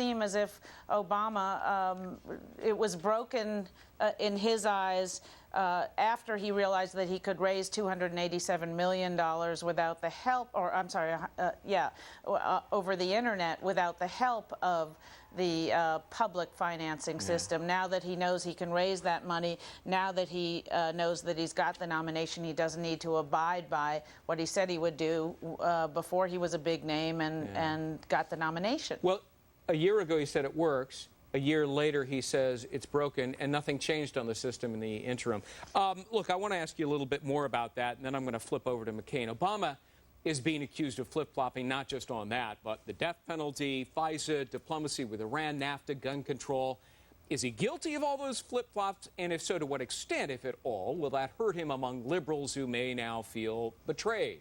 seem as if Obama, it was broken in his eyes after he realized that he could raise $287 million without the help, or I'm sorry, over the internet without the help of the public financing system. Now that he knows he can raise that money, now that he knows that he's got the nomination, he doesn't need to abide by what he said he would do before he was a big name and got the nomination. Well, a year ago he said it works. A year later, he says it's broken, and nothing changed on the system in the interim. Look, I want to ask you a little bit more about that, and then I'm going to flip over to McCain. Obama is being accused of flip-flopping not just on that, but the death penalty, FISA, diplomacy with Iran, NAFTA, gun control. Is he guilty of all those flip-flops? And if so, to what extent, if at all, will that hurt him among liberals who may now feel betrayed?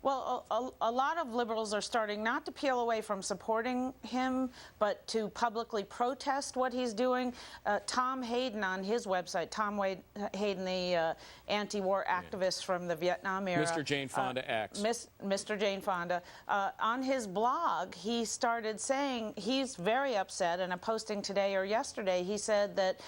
Well, a lot of liberals are starting not to peel away from supporting him, but to publicly protest what he's doing. Tom Hayden on his website, Hayden, the anti-war activist from the Vietnam era. Mr. Jane Fonda X. Mr. Jane Fonda. On his blog, he started saying he's very upset, and a posting today or yesterday, he said that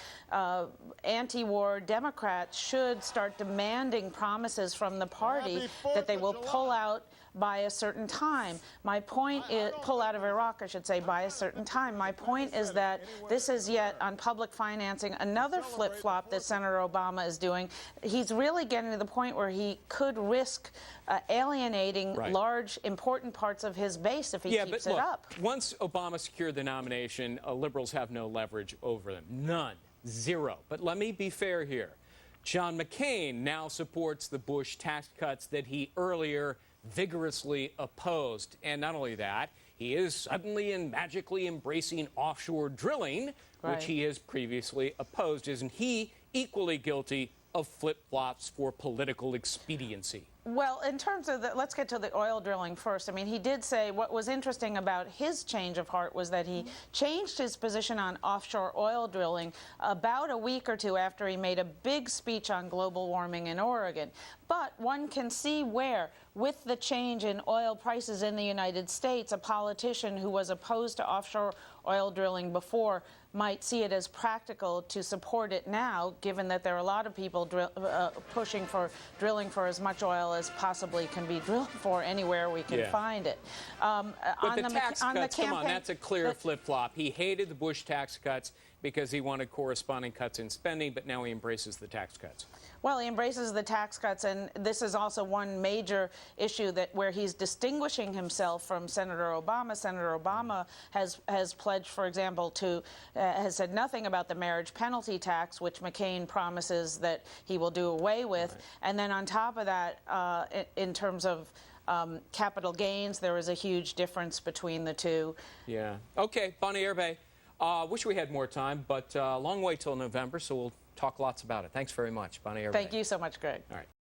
anti-war Democrats should start demanding promises from the party that they will pull out by a certain time. My point is, pull out of Iraq, I should say, by a certain time. My point is that this is yet, on public financing, another flip-flop that Senator Obama is doing. He's really getting to the point where he could risk alienating large, important parts of his base if he keeps it up. Once Obama secured the nomination, liberals have no leverage over them. None. Zero. But let me be fair here. John McCain now supports the Bush tax cuts that he earlier vigorously opposed. And not only that, he is suddenly and magically embracing offshore drilling, which he has previously opposed. Isn't he equally guilty of flip-flops for political expediency? Well, in terms of the, let's get to the oil drilling first. I mean, he did say what was interesting about his change of heart was that he changed his position on offshore oil drilling about a week or two after he made a big speech on global warming in Oregon. But one can see where, with the change in oil prices in the United States, a politician who was opposed to offshore oil drilling before might see it as practical to support it now, given that there are a lot of people pushing for drilling for as much oil as possibly can be drilled for anywhere we can find it. But the tax cuts, come on, that's a clear flip-flop. He hated the Bush tax cuts because he wanted corresponding cuts in spending, but now he embraces the tax cuts. Well, he embraces the tax cuts, and this is also one major issue that where he's distinguishing himself from Senator Obama. Senator Obama has pledged, for example, to has said nothing about the marriage penalty tax, which McCain promises that he will do away with. And then on top of that, in terms of capital gains, there is a huge difference between the two. Yeah. Okay, Bonnie Airbay. Wish we had more time, but a long way till November, so we'll talk lots about it. Thanks very much, Bonnie Airbay. Thank you so much, Greg. All right.